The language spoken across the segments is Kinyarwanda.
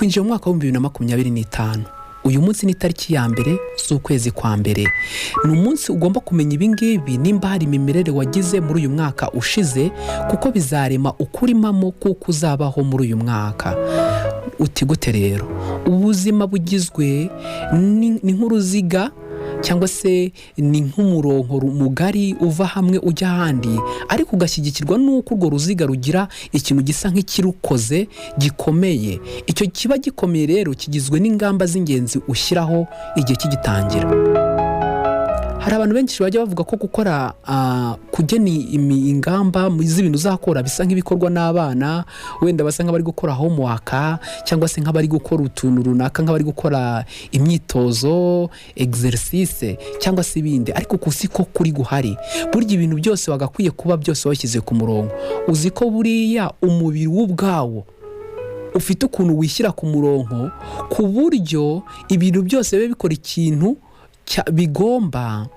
twinjiye mu mwaka wa 2025. Uyu munsi ni tariki ya mbere z'ukwezi kwa mbere. Ni umunsi ugomba kumenya ibingibi nimba hari imimerere wagize muri uyu mwaka ushize, kuko bizarema ukurimamo kuko uzabaho muri uyu mwaka. Uti gute rero? Ubuzima bugizwe ni nk'uruziga cyangwa se ni nk'umurongo mugari uva hamwe ujya ahandi, ariko ugashyigikirwa n'uko urwo ruziga rugira ikintu gisa nk'ikirukoze gikomeye. Icyo kiba gikomeye rero kigizwe n'ingamba z'ingenzi ushyiraho igihe kigitangira. Hari abantu benshi bajya bavuga ko gukora kugena ingamba z'ibintu uzakora bisa nk'ibikorwa n'abana, wenda basa nk'abari gukora homework cyangwa se nk'abari gukora utuntu runaka, nk'abari gukora imyitozo, exercice cyangwa se ibindi, ariko kusiko kuri guhari. Burya ibintu byose wagakwiye kuba byose washyize ku murongo. Uzi ko buriya umubiri w'ubwawo ufite ukuntu wishyira ku murongo, ku buryo ibintu byose bibe bikora ikintu bigomba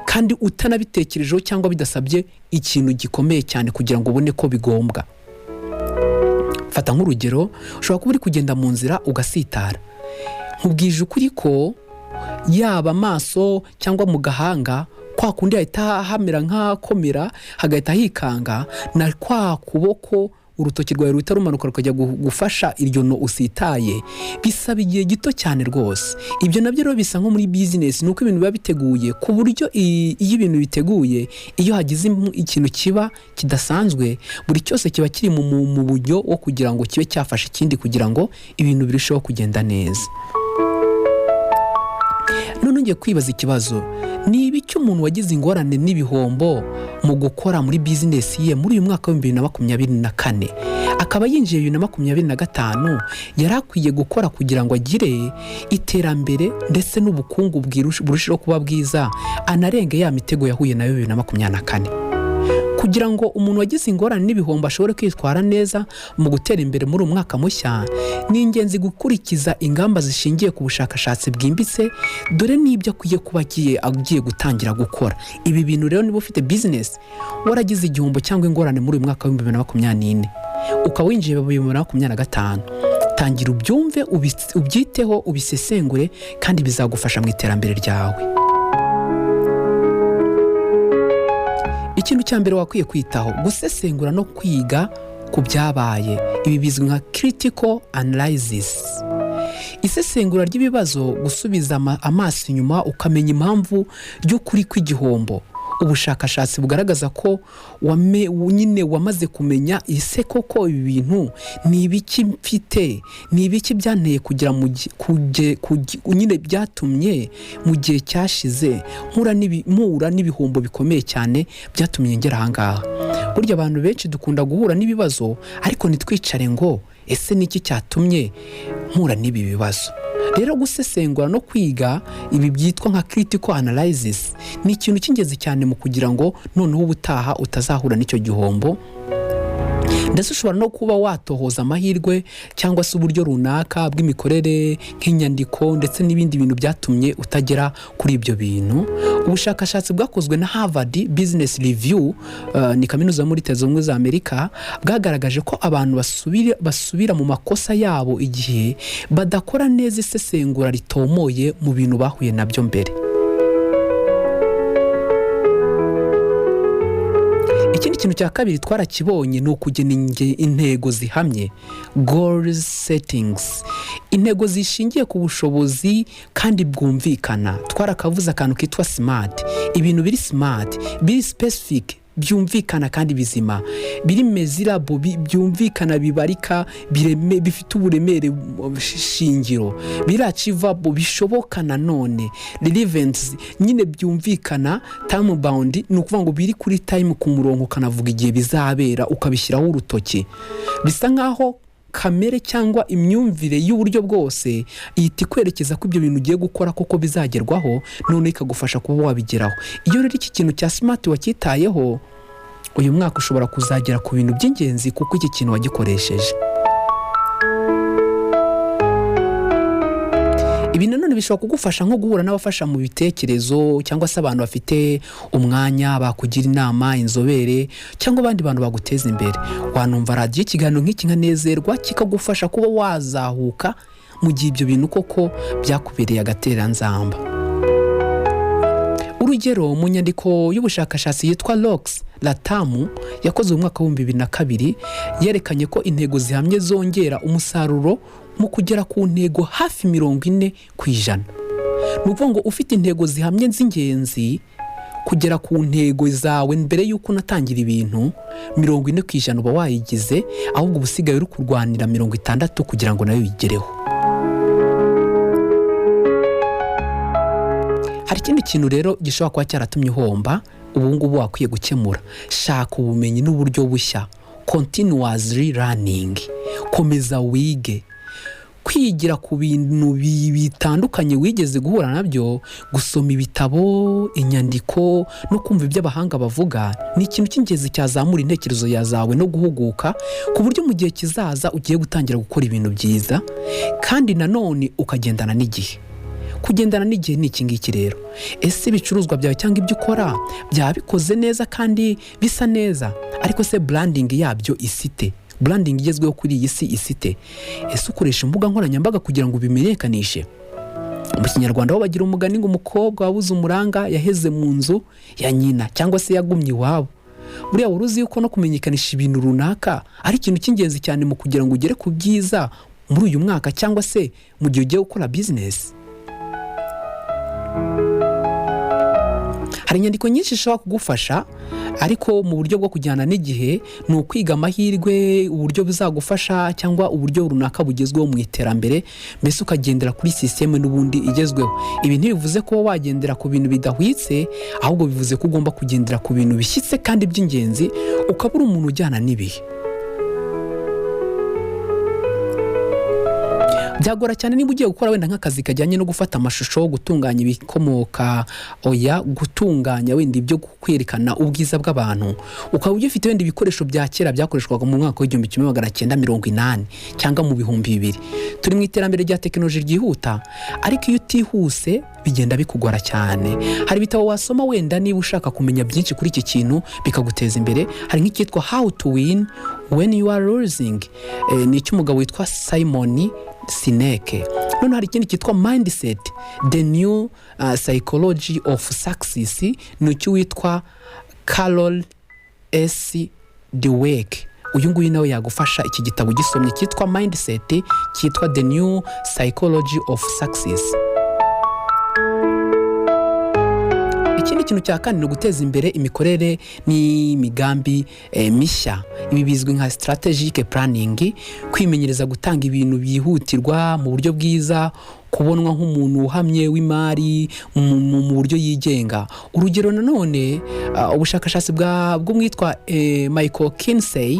kandi utanabitekerejeho cyangwa bidasabye ikintu gikomeye cyane kugira ngo ubone ko bigombwa. Fata nk'urugero, ushobora kuba uri kugenda mu nzira ugasitara. Nkubwije ukuri ko yaba amaso cyangwa mu gahanga kwa kundi hahita hamera nk'akomera, hagahita hikanga, na kwa kuboko urutoki rwawe ruhita rumanuka rukajya gufasha iryo no usitaye, bisaba igihe gito cyane rwose. Ibyo nabyo rero bisa nko muri business, nuko ibintu biba biteguye ku buryo iyo ibintu biteguye, iyo hagize ikintu kiba kidasanzwe, buri cyose kiba kiri mu buryo wo kugira ngo kibe cyafasha ikindi kugira ngo ibintu birusheho kugenda neza. None ngiye kwibaza ikibazo, ni ibiki umuntu wagize ingorane n'ibihombo mu gukora muri business ye muri uyu mwaka wa 2024, akaba yinjiye 2025, yari akwiye gukora kugira ngo agire iterambere ndetse n'ubukungu burushijeho kuba bwiza, anarenge ya mitego yahuye nayo 2024. Kugira ngo umuntu wagize ingorane n'ibihombo ashobore kwitwara neza mu gutera imbere muri umwaka mushya, ni ingenzi gukurikiza ingamba zishingiye ku bushakashatsi bwimbitse, dore n'ibyo akwiye kuba agiye gutangira gukora. Ibi bintu rero niba ufite business waragize igihombo cyangwa ingorane muri uyu mwaka wa 2024, ukaba winjiye mu 2025, tangira ubyumve, ubyiteho, ubisesengure, kandi bizagufasha mu iterambere ryawe. Ikintu cya mbere wakwiye kwitaho, gusesengura no kwiga ku byabaye. Ibi bizwi nka critical analysis. Isesengura ry'ibibazo, gusubiza amaso inyuma ukamenya impamvu y'ukuri kw'igihombo. Ubushakashatsi bugaragaza ko nyine wamaze kumenya ise koko ibi bintu ni ibiki mfite, ni ibiki byanteye kugira nyine byatumye mu gihe cyashize mpura n'ibihombo bikomeye cyane byatumye ngera ahangaha. Burya abantu benshi dukunda guhura n'ibibazo, ariko nitwicare ngo ese niki cyatumye mpura n'ibi bibazo. Rero gusesengura no kwiga ibi byitwa nka critical analysis ni ikintu cy'ingenzi cyane mu kugira ngo noneho ubutaha utazahura n'icyo gihombo. Ndetse ushobora no kuba watohoza amahirwe cyangwa se uburyo runaka bw'imikorere nk'inyandiko ndetse n'ibindi bintu byatumye utagera kuri ibyo bintu. Ubushakashatsi bwakozwe na Harvard Business Review, ni kaminuza muri Leta Zunze Ubumwe za Amerika, bwagaragaje ko abantu basubira mu makosa yabo igihe badakora neza isesengura ritomoye mu bintu bahuye nabyo mbere. Ikindi kintu cya kabiri twarakibonye ni ukugena intego zihamye, goals settings. Intego zishingiye ku bushobozi kandi bwumvikana. Twarakavuze akantu kitwa smart. Ibintu biri smart, biri specific, byumvikana kandi bizima, biri measurable, byumvikana, bibarika, bifite uburemere shingiro, biri achievable, bishoboka nanone, relevant, nyine byumvikana, time bound, ni ukuvuga ngo biri kuri time ku murongo, kanavuga igihe bizabera ukabishyiraho urutoki. Bisa nkaho kamere cyangwa imyumvire y'uburyo bwose ihita kwerekeza ko ibyo bintu ugiye gukora koko bizagerwaho, none ikagufasha kuba wabigeraho. Iyo rero iki kintu cya smart wakitayeho, uyu mwaka ushobora kuzagera ku bintu by'ingenzi kuko iki kintu wagikoresheje. Ibi nanone bishobora kugufasha nko guhura n'abafasha mu bitekerezo cyangwa se abantu bafite umwanya bakugira inama, inzobere cyangwa abandi bantu baguteza imbere. Wanumva radiyo ikiganiro nk'iki nkanezerwa kikagufasha kuba wazahuka mu gihe ibyo bintu koko byakubereye agatereranzamba. Urugero mu nyandiko y'ubushakashatsi yitwa Locks Latamu yakozwe mu mwaka wa 2002 yerekanye ko intego zihamye zongera umusaruro mu kugera ku ntego hafi 40%. Nuvuga ngo ufite intego zihamye z'ingenzi kugera ku ntego zawe mbere y'uko unatangira ibintu 40% uba wayigize, ahubwo ubusigaye uri kurwanira 60 kugira ngo nayo yigereho. Hari ikindi kintu rero gishobora kuba cyaratumye uhomba ubu ngubu wakwiye gukemura. Shaka ubumenyi n'uburyo bushya, continuously learning, komeza wige, kwigira ku bintu bitandukanye wigeze guhura nabyo, gusoma ibitabo, inyandiko no kumva ibyo abahanga bavuga ni ikintu cy'ingenzi cyazamura intekerezo yazawe no guhuguka ku buryo mu gihe kizaza ugiye gutangira gukora ibintu byiza kandi nanone ukagendana n'igihe. Kugendana n'igihe ni iki ngiki rero. Ese ibicuruzwa byawe cyangwa ibyo ukora byaba bikoze neza kandi bisa neza, ariko se branding yabyo isite? Branding igezweho kuri iyi si isite? Ese ukoresha imbuga nkoranyambaga kugira ngo bimenyekanishe? Mu Kinyarwanda aho bagira umugani ngo umukobwa wabuze umuranga yaheze mu nzu ya nyina cyangwa se yagumye iwabo. Buriya uruzi yuko no kumenyekanisha ibintu runaka ari ikintu cy'ingenzi cyane mu kugira ngo ugere ku byiza muri uyu mwaka cyangwa se mu gihe ugiye gukora business. Hari inyandiko nyinshi zishobora kugufasha, ariko mu buryo bwo kujyana n'igihe ni ukwiga amahirwe, uburyo buzagufasha cyangwa uburyo runaka bugezweho mu iterambere, mbese ukagendera kuri system n'ubundi igezweho. Ibi ntibivuze ko wagendera ku bintu bidahwitse, ahubwo bivuze ko ugomba kugendera ku bintu bishyitse kandi by'ingenzi, ukabura umuntu ujyana n'ibihe. Byagora cyane niba ugiye gukora wenda nk'akazi kajyanye no gufata amashusho, gutunganya ibikomoka, gutunganya wenda ibyo kwerekana ubwiza bw'abantu, ukaba ugifite wenda ibikoresho bya kera byakoreshwaga mu mwaka wa 1980 cyangwa mu 2000. Turi mu iterambere rya tekinoloji ryihuta, ariko iyo utihuse bigenda bikugora cyane. Hari ibitabo wasoma wenda niba ushaka kumenya byinshi kuri iki kintu bikaguteza imbere. Hari nk'icyitwa How to Win When You Are Losing, ni icy'umugabo witwa Simon Sinek. None hari ikindi cyitwa Mindset, The New Psychology of Success, ni icyo witwa Carol S. Dweck. Uyu nguyu nawe yagufasha iki gitabo gisomye cyitwa Mindset, cyitwa The New Psychology of Success. Ikindi kintu cya kane ni guteza imbere imikorere n'imigambi mishya. Ibi bizwi nka strategic planning, kwimenyereza gutanga ibintu byihutirwa mu buryo bwiza, kubonwa nk'umuntu uhamye w'imari mu buryo yigenga. Urugero nanone ubushakashatsi bw'umwitwa Michael Kinsey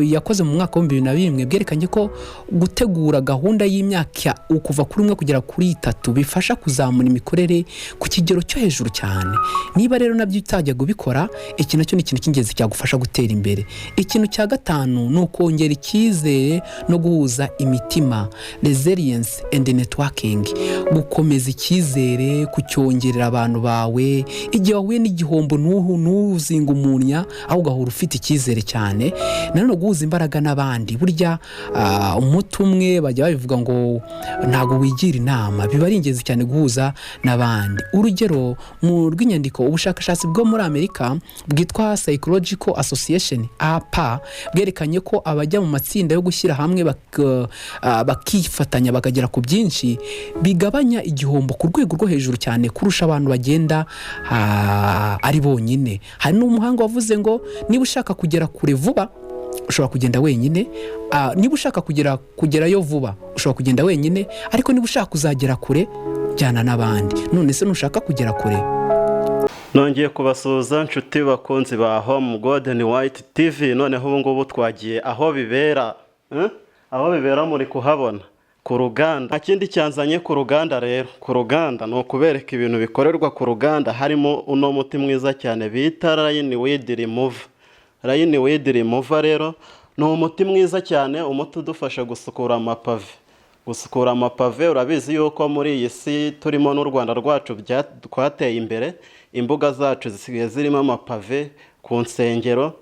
yakoze mu mwaka wa 2001 bwerekanye ko gutegura gahunda y'imyaka kuva kuri 1 kugera kuri 3 bifasha kuzamura imikorere ku kigero cyo hejuru cyane. Niba rero nabyo utajya gubikora, iki nacyo ni ikintu cy'ingenzi cyagufasha gutera imbere. Ikintu cya gatanu ni ukongera icyizere no guhuza imitima, resilience and networking, gukomeza icyizere, kucyongerera abantu bawe igihe wahuye n'igihombo ntuzinga umunya, aho ugahora ufite icyizere cyane. Nanone guhuza imbaraga n'abandi. Burya umuti umwe bajya babivuga ngo ntago wigira inama, biba ari ingenzi cyane guhuza n'abandi. Urugero mu rw'inyandiko ubushakashatsi bwo muri Amerika bwitwa Psychological Association APA bwerekanye ko abajya mu matsinda yo gushyira hamwe bakifatanya bakagera ku byinshi bigabanya igihombo ku rwego rwo hejuru cyane kurusha abantu bagenda ari bonyine. Hari n'umuhanga wavuze ngo niba ushaka kugera kure vuba ushobora kugenda wenyine, niba ushaka kugerayo vuba ushobora kugenda wenyine, ariko niba ushaka kuzagera kure jyana n'abandi. None se nushaka kugera kure? Nongeye kubasuhuza nshuti bakunzi ba Home Golden White TV. Noneho ubu ngubu twagiye aho bibera, aho bibera muri kuhabona ku ruganda. Akindi cyanzanye ku ruganda rero, ku ruganda no kubereka ibintu bikorerwa ku ruganda. Harimo uno muti mwiza cyane bita Rainweed Remover. Rainweed Remover rero ni umuti mwiza cyane, umuti udufasha gusukura amapave, gusukura amapave. Urabizi yuko muri iyi si turimo n'u Rwanda rwacu twateye imbere, imbuga zacu zisigaye zirimo amapave, ku nsengero,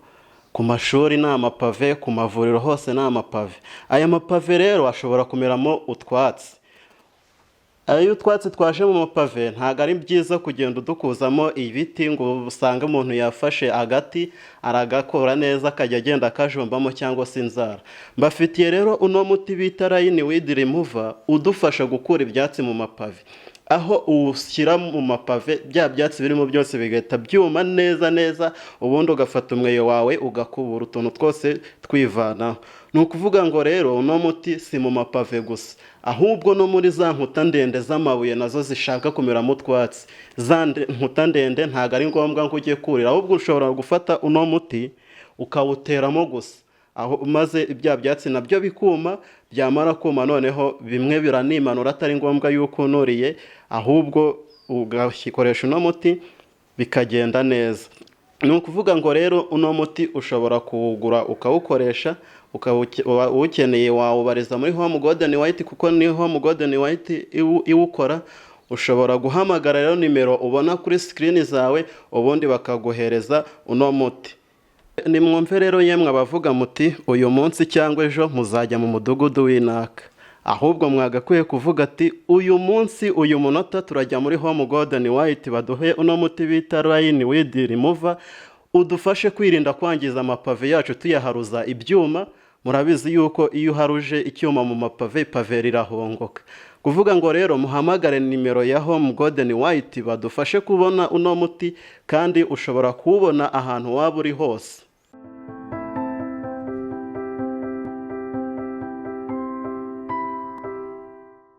ku mashuri ni amapave, ku mavuriro hose ni amapave. Aya mapave rero ashobora kumeramo utwatsi. Iyo utwatsi twaje mu mapave ntabwo ari byiza kugenda udukuzamo ibiti ngo usange umuntu yafashe agati aragakora neza akajya agenda akajombamo cyangwa se inzara. Mbafitiye rero uno muti bita line weed remover udufasha gukura ibyatsi mu mapave. Aho ushyira mu mapave bya byatsi birimo byose bigahita byuma neza, ubundi ugafata umweyo wawe ugakubura utuntu twose twivanaho. Ni ukuvuga ngo rero uno muti si mu mapave gusa, ahubwo no muri za nkuta ndende z'amabuye nazo zishaka kumeramo utwatsi. Za nkuta ndende ntabwo ari ngombwa ngo ujye kurira, ahubwo ushobora gufata uno muti ukawuteramo gusa, aho maze ibya byatsi nabyo bikuma. Byamara kuma noneho bimwe biranimanura, atari ngombwa yuko unuriye, ahubwo ugashikoresha uno muti bikagenda neza. Ni ukuvuga ngo rero uno muti ushobora kuwugura ukawukoresha, ukeneye wawubariza muri Home Garden White, kuko ni Home Garden White iwukora. Ushobora guhamagara rero nimero ubona kuri screen zawe, ubundi bakaguhereza uno muti. Nimwumve rero yemwe abavuga muti uyu munsi cyangwa ejo muzajya mu mudugudu w'inaka, ahubwo mwagakwiye kuvuga ati uyu munsi uyu munota turajya muri Home Garden White baduhe uno muti bita line weed remover udufashe kwirinda kwangiza amapave yacu tuyaharuza ibyuma. Murabizi yuko iyo uharuje icyuma mu mapave, ipave rirahongoka. Kuvuga ngo rero muhamagare nimero ya Home Garden White badufashe kubona uno muti, kandi ushobora kuwubona ahantu waba uri hose.